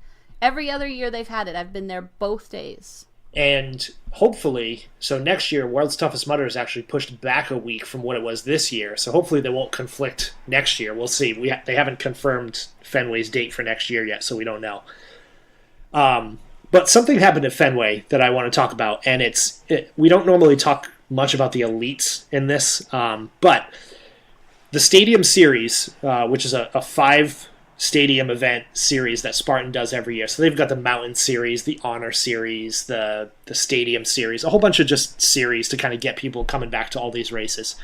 S2: Every other year they've had it, I've been there both days.
S1: And hopefully, so next year, World's Toughest Mudder is actually pushed back a week from what it was this year. So hopefully they won't conflict next year. We'll see. They haven't confirmed Fenway's date for next year yet, so we don't know. But something happened at Fenway that I want to talk about, and we don't normally talk much about the elites in this, but the Stadium Series, which is a 5-stadium event series that Spartan does every year. So they've got the Mountain Series, the Honor Series, the Stadium Series, a whole bunch of just series to kind of get people coming back to all these races.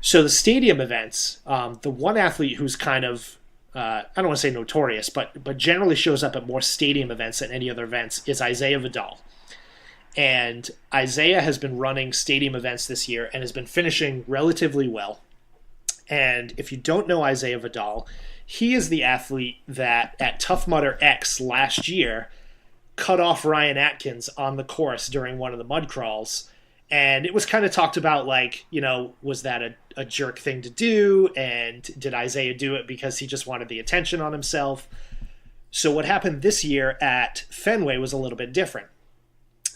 S1: So the Stadium events, the one athlete who's kind of, I don't want to say notorious, but generally shows up at more stadium events than any other events is Isaiah Vidal. And Isaiah has been running stadium events this year and has been finishing relatively well. And if you don't know Isaiah Vidal, he is the athlete that at Tough Mudder X last year cut off Ryan Atkins on the course during one of the mud crawls. And it was kind of talked about like, was that a jerk thing to do? And did Isaiah do it because he just wanted the attention on himself? So what happened this year at Fenway was a little bit different.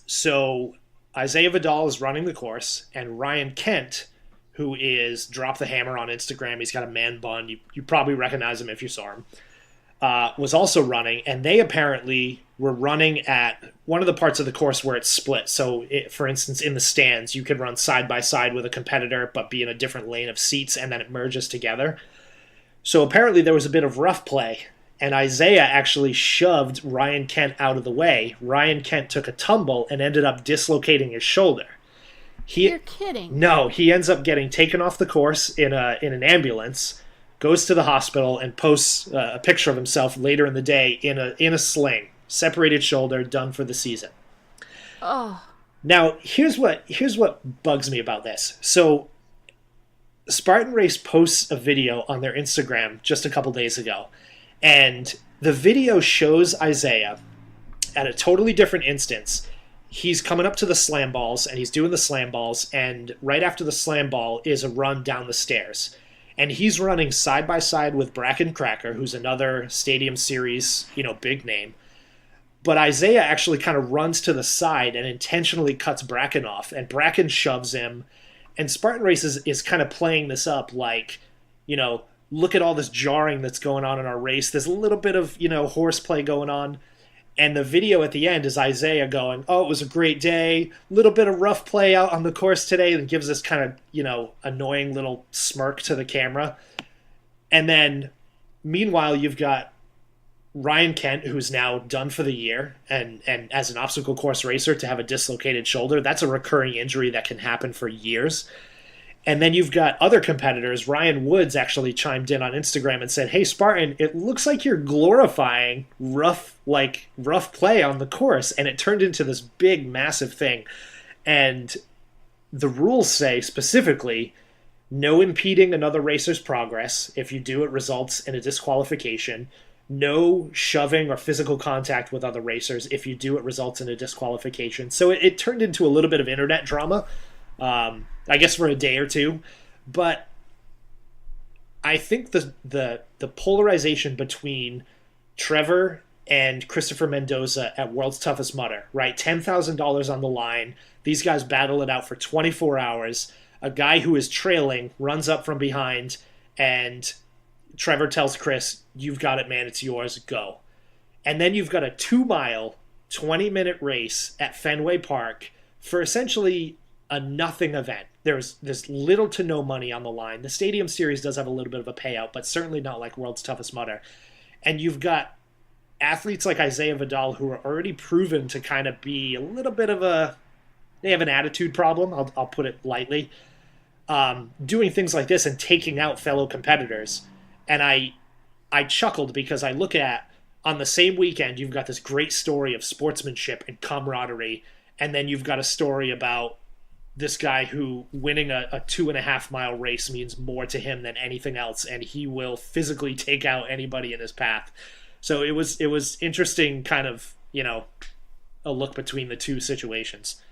S1: So Isaiah Vidal is running the course, and Ryan Kent, who is Drop the Hammer on Instagram, he's got a man bun. You probably recognize him if you saw him. Was also running, and they apparently were running at one of the parts of the course where it's split. So, for instance, in the stands, you could run side by side with a competitor, but be in a different lane of seats, and then it merges together. So apparently there was a bit of rough play, and Isaiah actually shoved Ryan Kent out of the way. Ryan Kent took a tumble and ended up dislocating his shoulder.
S2: You're kidding.
S1: No, he ends up getting taken off the course in an ambulance, goes to the hospital, and posts a picture of himself later in the day in a sling, separated shoulder, done for the season.
S2: Oh.
S1: Now, here's what bugs me about this. So, Spartan Race posts a video on their Instagram just a couple days ago, and the video shows Isaiah at a totally different instance. He's coming up to the slam balls, and he's doing the slam balls, and right after the slam ball is a run down the stairs. And he's running side by side with Bracken Cracker, who's another Stadium Series, big name. But Isaiah actually kind of runs to the side and intentionally cuts Bracken off, and Bracken shoves him. And Spartan Race is kind of playing this up like, look at all this jarring that's going on in our race. There's a little bit of, horseplay going on. And the video at the end is Isaiah going, oh, it was a great day. Little bit of rough play out on the course today, and gives this kind of, annoying little smirk to the camera. And then, meanwhile, you've got Ryan Kent, who's now done for the year, and as an obstacle course racer, to have a dislocated shoulder, that's a recurring injury that can happen for years. And then you've got other competitors. Ryan Woods actually chimed in on Instagram and said, hey, Spartan, it looks like you're glorifying rough play on the course. And it turned into this big, massive thing. And the rules say specifically, no impeding another racer's progress. If you do, it results in a disqualification. No shoving or physical contact with other racers. If you do, it results in a disqualification. So it turned into a little bit of internet drama. I guess for a day or two, but I think the polarization between Trevor and Christopher Mendoza at World's Toughest Mudder, right? $10,000 on the line. These guys battle it out for 24 hours. A guy who is trailing runs up from behind, and Trevor tells Chris, you've got it, man. It's yours. Go. And then you've got a 2-mile, 20-minute race at Fenway Park for essentially a nothing event. There's little to no money on the line. The Stadium Series does have a little bit of a payout, but certainly not like World's Toughest Mudder. And you've got athletes like Isaiah Vidal who are already proven to kind of be a little bit of they have an attitude problem, I'll put it lightly, doing things like this and taking out fellow competitors. And I chuckled because I look at, on the same weekend, you've got this great story of sportsmanship and camaraderie, and then you've got a story about this guy who winning a 2.5-mile race means more to him than anything else, and he will physically take out anybody in his path. So it was interesting, kind of, a look between the two situations.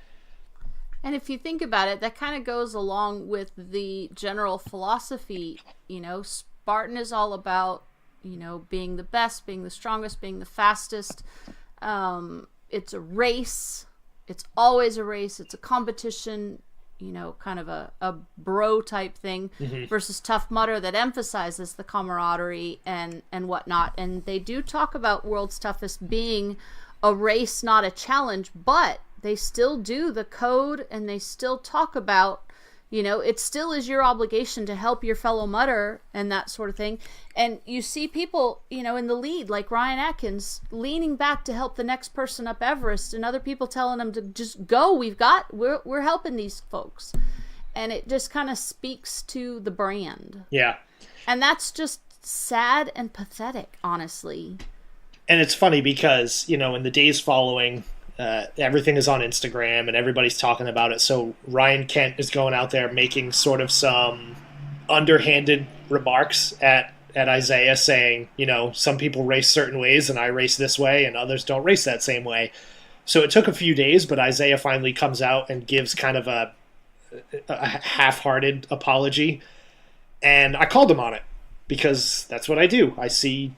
S2: And if you think about it, that kind of goes along with the general philosophy. Spartan is all about, being the best, being the strongest, being the fastest. It's a race. It's always a race. It's a competition, kind of a bro type thing, versus Tough Mudder that emphasizes the camaraderie and whatnot. And they do talk about World's Toughest being a race, not a challenge, but they still do the code, and they still talk about, it still is your obligation to help your fellow mudder and that sort of thing. And you see people, in the lead, like Ryan Atkins, leaning back to help the next person up Everest, and other people telling them to just go. We're helping these folks. And it just kind of speaks to the brand.
S1: Yeah.
S2: And that's just sad and pathetic, honestly.
S1: And it's funny because, in the days following, everything is on Instagram and everybody's talking about it. So Ryan Kent is going out there making sort of some underhanded remarks at Isaiah saying, some people race certain ways and I race this way and others don't race that same way. So it took a few days, but Isaiah finally comes out and gives kind of a half-hearted apology. And I called him on it because that's what I do. I see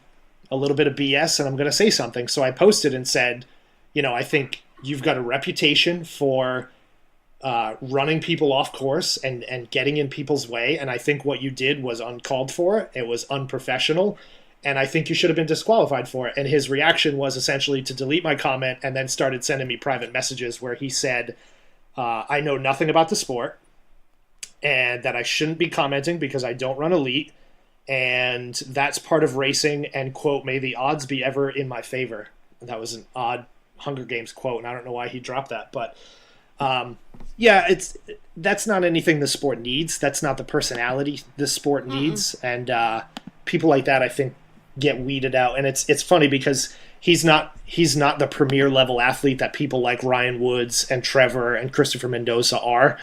S1: a little bit of BS and I'm going to say something. So I posted and said, I think you've got a reputation for running people off course and getting in people's way. And I think what you did was uncalled for. It was unprofessional. And I think you should have been disqualified for it. And his reaction was essentially to delete my comment and then started sending me private messages where he said, I know nothing about the sport and that I shouldn't be commenting because I don't run elite. And that's part of racing. And, quote, may the odds be ever in my favor. And that was an odd Hunger Games quote. And I don't know why he dropped that. But, that's not anything the sport needs. That's not the personality the sport needs. And people like that, I think, get weeded out. And it's funny because he's not the premier level athlete that people like Ryan Woods and Trevor and Christopher Mendoza are.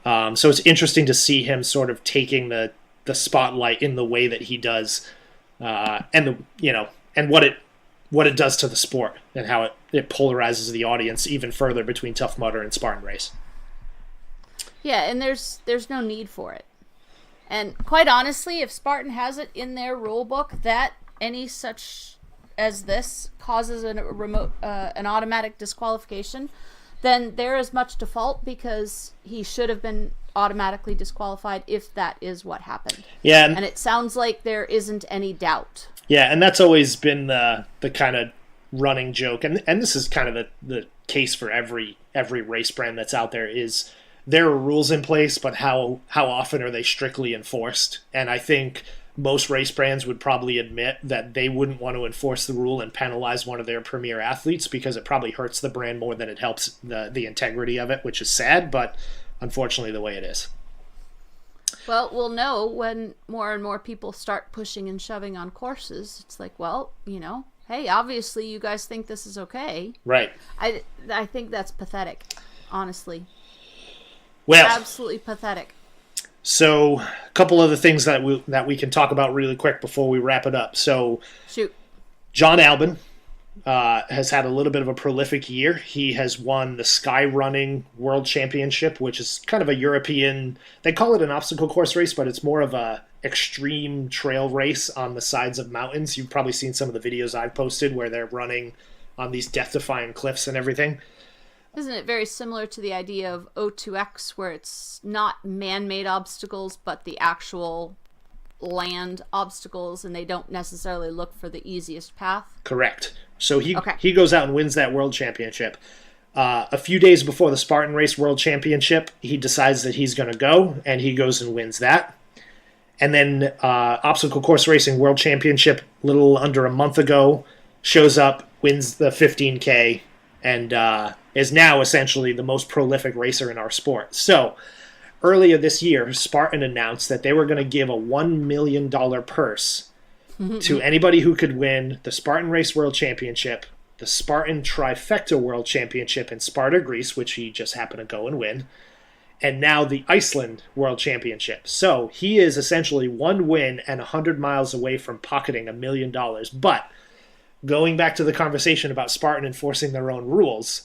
S1: So it's interesting to see him sort of taking the spotlight in the way that he does, and what it does to the sport and how it polarizes the audience even further between Tough Mudder and Spartan Race.
S2: Yeah, and there's no need for it. And quite honestly, if Spartan has it in their rule book that any such as this causes an automatic disqualification, then there is much default because he should have been automatically disqualified if that is what happened.
S1: Yeah,
S2: and it sounds like there isn't any doubt.
S1: Yeah, and that's always been the kind of running joke, and this is kind of the case for every race brand that's out there. Is there are rules in place, but how often are they strictly enforced? And I think most race brands would probably admit that they wouldn't want to enforce the rule and penalize one of their premier athletes because it probably hurts the brand more than it helps the integrity of it, which is sad, but unfortunately the way it is.
S2: Well, we'll know when more and more people start pushing and shoving on courses. It's like, well, hey, obviously you guys think this is okay.
S1: Right.
S2: I think that's pathetic, honestly.
S1: Well,
S2: absolutely pathetic.
S1: So, a couple other things that we can talk about really quick before we wrap it up. So,
S2: shoot.
S1: John Albin has had a little bit of a prolific year. He has won the Sky Running World Championship, which is kind of a European, they call it an obstacle course race, but it's more of a extreme trail race on the sides of mountains. You've probably seen some of the videos I've posted where they're running on these death-defying cliffs and everything.
S2: Isn't it very similar to the idea of O2X, where it's not man-made obstacles, but the actual land obstacles, and they don't necessarily look for the easiest path?
S1: Correct. So he goes out and wins that world championship. A few days before the Spartan Race World Championship, he decides that he's going to go, and he goes and wins that. And then Obstacle Course Racing World Championship, a little under a month ago, shows up, wins the 15K, and is now essentially the most prolific racer in our sport. So, earlier this year, Spartan announced that they were going to give a $1 million purse to anybody who could win the Spartan Race World Championship, the Spartan Trifecta World Championship in Sparta, Greece, which he just happened to go and win, and now the Iceland World Championship. So, he is essentially one win and 100 miles away from pocketing $1 million. But, going back to the conversation about Spartan enforcing their own rules,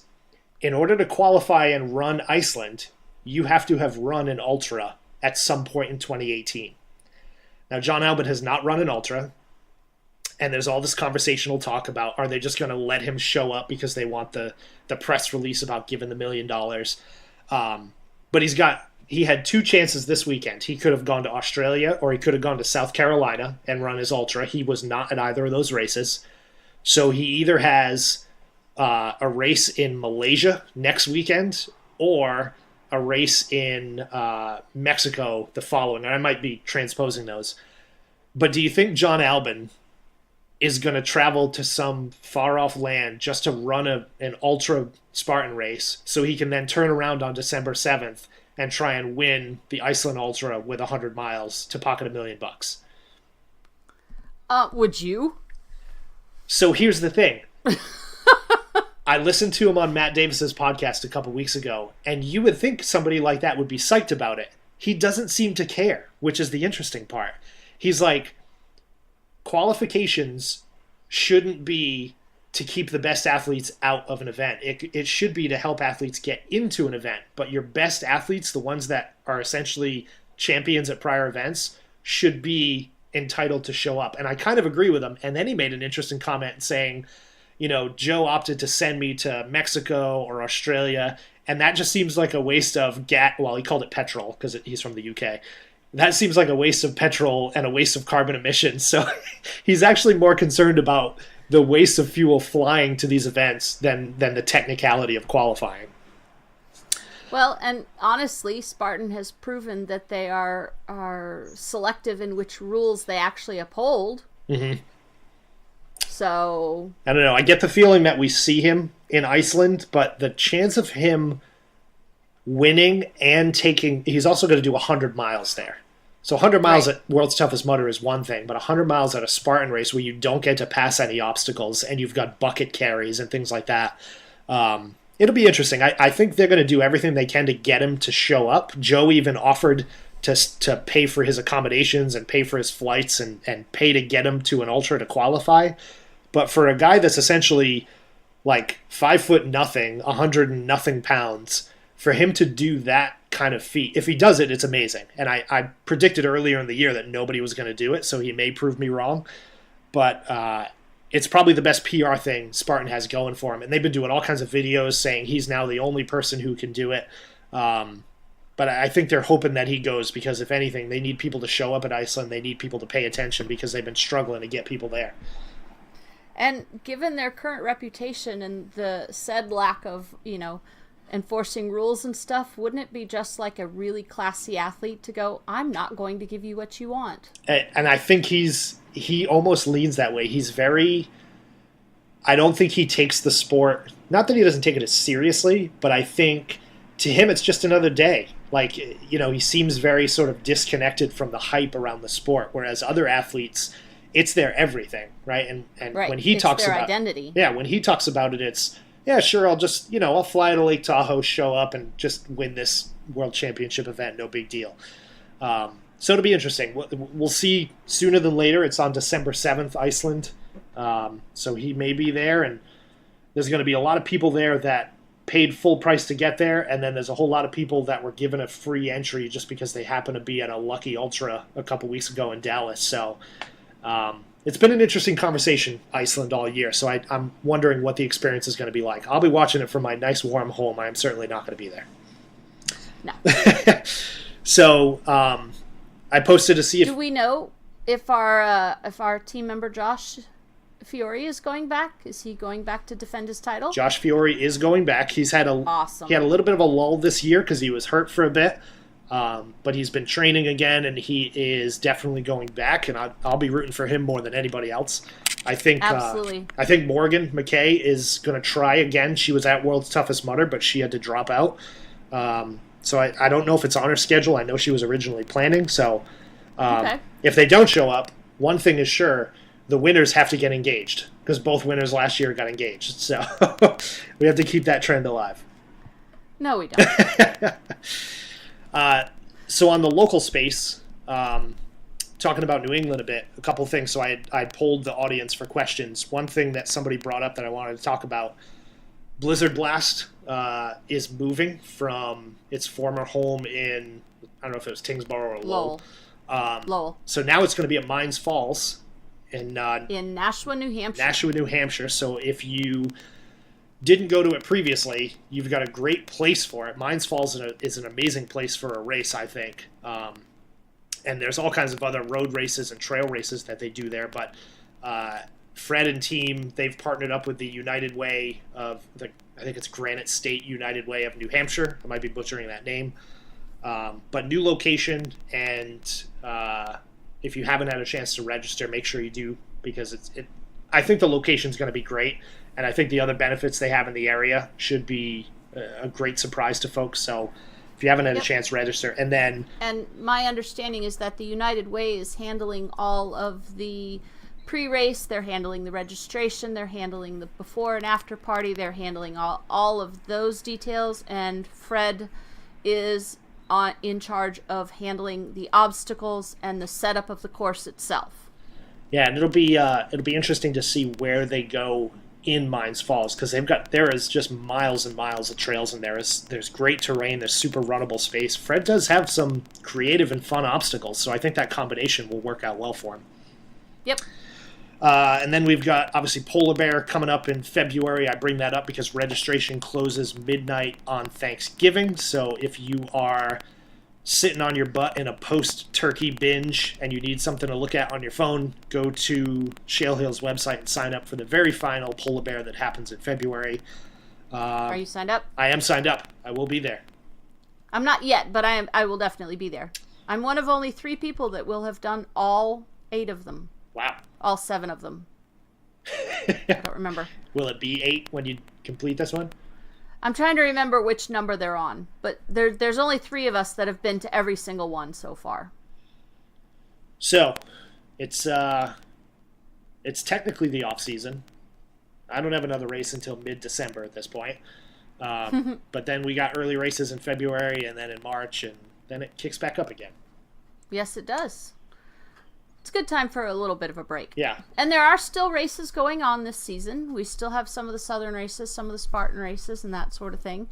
S1: in order to qualify and run Iceland, you have to have run an ultra at some point in 2018. Now, John Albin has not run an ultra, and there's all this conversational talk about, are they just going to let him show up because they want the press release about giving the $1 million? But he had two chances this weekend. He could have gone to Australia, or he could have gone to South Carolina and run his ultra. He was not at either of those races. So he either has a race in Malaysia next weekend or a race in Mexico the following. And I might be transposing those. But do you think John Albin is going to travel to some far-off land just to run an ultra Spartan race so he can then turn around on December 7th and try and win the Iceland Ultra with 100 miles to pocket $1 million?
S2: Would you?
S1: So here's the thing. I listened to him on Matt Davis's podcast a couple weeks ago, and you would think somebody like that would be psyched about it. he doesn't seem to care, which is the interesting part. He's like, qualifications shouldn't be to keep the best athletes out of an event. It should be to help athletes get into an event. But your best athletes, the ones that are essentially champions at prior events, should be entitled to show up. And I kind of agree with him. And then he made an interesting comment saying, Joe opted to send me to Mexico or Australia, and that just seems like a waste of well, he called it petrol because he's from the UK. That seems like a waste of petrol and a waste of carbon emissions. So he's actually more concerned about the waste of fuel flying to these events than the technicality of qualifying.
S2: Well, and honestly, Spartan has proven that they are selective in which rules they actually uphold.
S1: Mm-hmm.
S2: So
S1: I don't know. I get the feeling that we see him in Iceland, but the chance of him winning and he's also going to do 100 miles there. So 100 miles at World's Toughest Mudder is one thing, but 100 miles at a Spartan race where you don't get to pass any obstacles and you've got bucket carries and things like that, it'll be interesting. I think they're going to do everything they can to get him to show up. Joe even offered to pay for his accommodations and pay for his flights and pay to get him to an ultra to qualify. But for a guy that's essentially like 5'0" 100 and nothing pounds, for him to do that kind of feat, if he does it, it's amazing. And I predicted earlier in the year that nobody was going to do it, so he may prove me wrong. But it's probably the best PR thing Spartan has going for him. And they've been doing all kinds of videos saying he's now the only person who can do it. But I think they're hoping that he goes because, if anything, they need people to show up at Iceland. They need people to pay attention because they've been struggling to get people there.
S2: And given their current reputation and the said lack of, enforcing rules and stuff, wouldn't it be just like a really classy athlete to go, I'm not going to give you what you want?
S1: And I think he almost leans that way. He's I don't think he takes the sport, not that he doesn't take it as seriously, but I think to him it's just another day. Like, he seems very sort of disconnected from the hype around the sport, whereas other athletes, it's their everything, right? And
S2: right.
S1: When he talks
S2: their
S1: about
S2: identity.
S1: Yeah, when he talks about it, it's, yeah, sure, I'll just, I'll fly to Lake Tahoe, show up, and just win this World Championship event, no big deal. So it'll be interesting. We'll see sooner than later. It's on December 7th, Iceland. So he may be there, and there's going to be a lot of people there that paid full price to get there, and then there's a whole lot of people that were given a free entry just because they happen to be at a Lucky Ultra a couple weeks ago in Dallas. So it's been an interesting conversation, Iceland, all year. So I'm wondering what the experience is going to be like. I'll be watching it from my nice warm home. I'm certainly not going to be there.
S2: No.
S1: So I posted to see if...
S2: Do we know if our team member Josh Fiore is going back? Is he going back to defend his title?
S1: Josh Fiore is going back. He had a little bit of a lull this year because he was hurt for a bit. But he's been training again, and he is definitely going back, and I'll be rooting for him more than anybody else. I think
S2: Absolutely.
S1: I think Morgan McKay is going to try again. She was at World's Toughest Mudder, but she had to drop out. So I don't know if it's on her schedule. I know she was originally planning. So if they don't show up, one thing is sure, the winners have to get engaged because both winners last year got engaged. So we have to keep that trend alive.
S2: No, we don't.
S1: So on the local space, talking about New England a bit, a couple things. So I polled the audience for questions. One thing that somebody brought up that I wanted to talk about, Blizzard Blast is moving from its former home in, I don't know if it was Tingsboro or Lowell.
S2: Lowell.
S1: So now it's going to be at Mines Falls in
S2: Nashua, New Hampshire.
S1: Nashua, New Hampshire. So if you didn't go to it previously, you've got a great place for it. Mines Falls is an amazing place for a race, I think. And there's all kinds of other road races and trail races that they do there. But Fred and team, they've partnered up with the United Way of, I think it's Granite State United Way of New Hampshire. I might be butchering that name. But new location, and if you haven't had a chance to register, make sure you do, because I think the location's going to be great. And I think the other benefits they have in the area should be a great surprise to folks. So if you haven't had a chance, register. And
S2: my understanding is that the United Way is handling all of the pre-race. They're handling the registration. They're handling the before and after party. They're handling all of those details. And Fred is in charge of handling the obstacles and the setup of the course itself.
S1: Yeah, and it'll be interesting to see where they go in Mines Falls, because there is just miles and miles of trails in there. There's great terrain, there's super runnable space. Fred does have some creative and fun obstacles, so I think that combination will work out well for him.
S2: Yep.
S1: And then we've got, obviously, Polar Bear coming up in February. I bring that up because registration closes midnight on Thanksgiving. So if you are sitting on your butt in a post-turkey binge and you need something to look at on your phone, go to Shale Hill's website and sign up for the very final Polar Bear that happens in February.
S2: Are you signed up?
S1: I am signed up. I will be there.
S2: I'm not yet, but I will definitely be there. I'm one of only 3 people that will have done all 8 of them.
S1: Wow.
S2: All 7 of them. I don't remember.
S1: Will it be 8 when you complete this one?
S2: I'm trying to remember which number they're on, but there's only 3 of us that have been to every single one so far.
S1: So, it's technically the off season. I don't have another race until mid-December at this point. But then we got early races in February and then in March, and then it kicks back up again.
S2: Yes, it does. It's a good time for a little bit of a break.
S1: Yeah.
S2: And there are still races going on this season. We still have some of the Southern races, some of the Spartan races, and that sort of thing.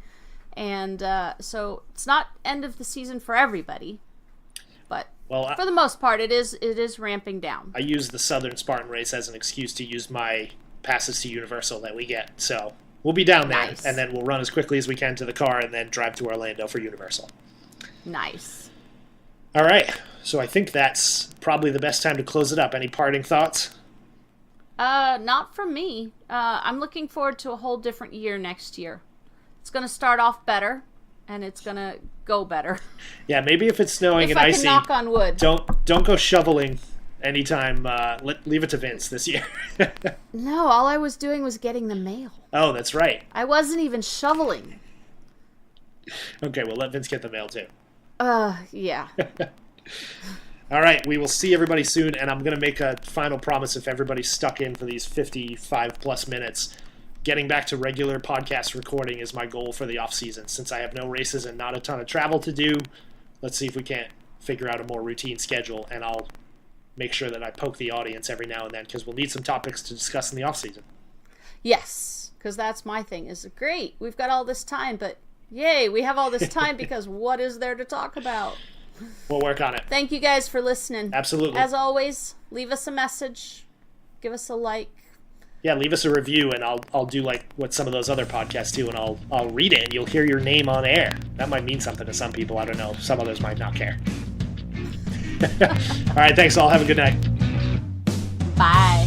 S2: And so it's not end of the season for everybody, but for the most part, it is ramping down.
S1: I use the Southern Spartan race as an excuse to use my passes to Universal that we get. So we'll be down there, and then we'll run as quickly as we can to the car and then drive to Orlando for Universal.
S2: Nice.
S1: All right. So I think that's probably the best time to close it up. Any parting thoughts?
S2: Not from me. I'm looking forward to a whole different year next year. It's going to start off better, and it's going to go better.
S1: Yeah, maybe if it's snowing and icy,
S2: knock on wood.
S1: Don't go shoveling anytime. Leave it to Vince this year.
S2: No, all I was doing was getting the mail.
S1: Oh, that's right.
S2: I wasn't even shoveling.
S1: Okay, well, let Vince get the mail too.
S2: Yeah.
S1: All right, we will see everybody soon, and I'm going to make a final promise if everybody's stuck in for these 55-plus minutes. Getting back to regular podcast recording is my goal for the off-season. Since I have no races and not a ton of travel to do, let's see if we can't figure out a more routine schedule, and I'll make sure that I poke the audience every now and then, because we'll need some topics to discuss in the off-season.
S2: Yes, because that's my thing. Is great, we've got all this time, but yay, we have all this time because what is there to talk about?
S1: We'll work on it.
S2: Thank you guys for listening.
S1: Absolutely.
S2: As always, leave us a message. Give us a like.
S1: Yeah, leave us a review, and I'll do like what some of those other podcasts do, and I'll read it, and you'll hear your name on air. That might mean something to some people. I don't know. Some others might not care. All right, thanks all. Have a good night.
S2: Bye.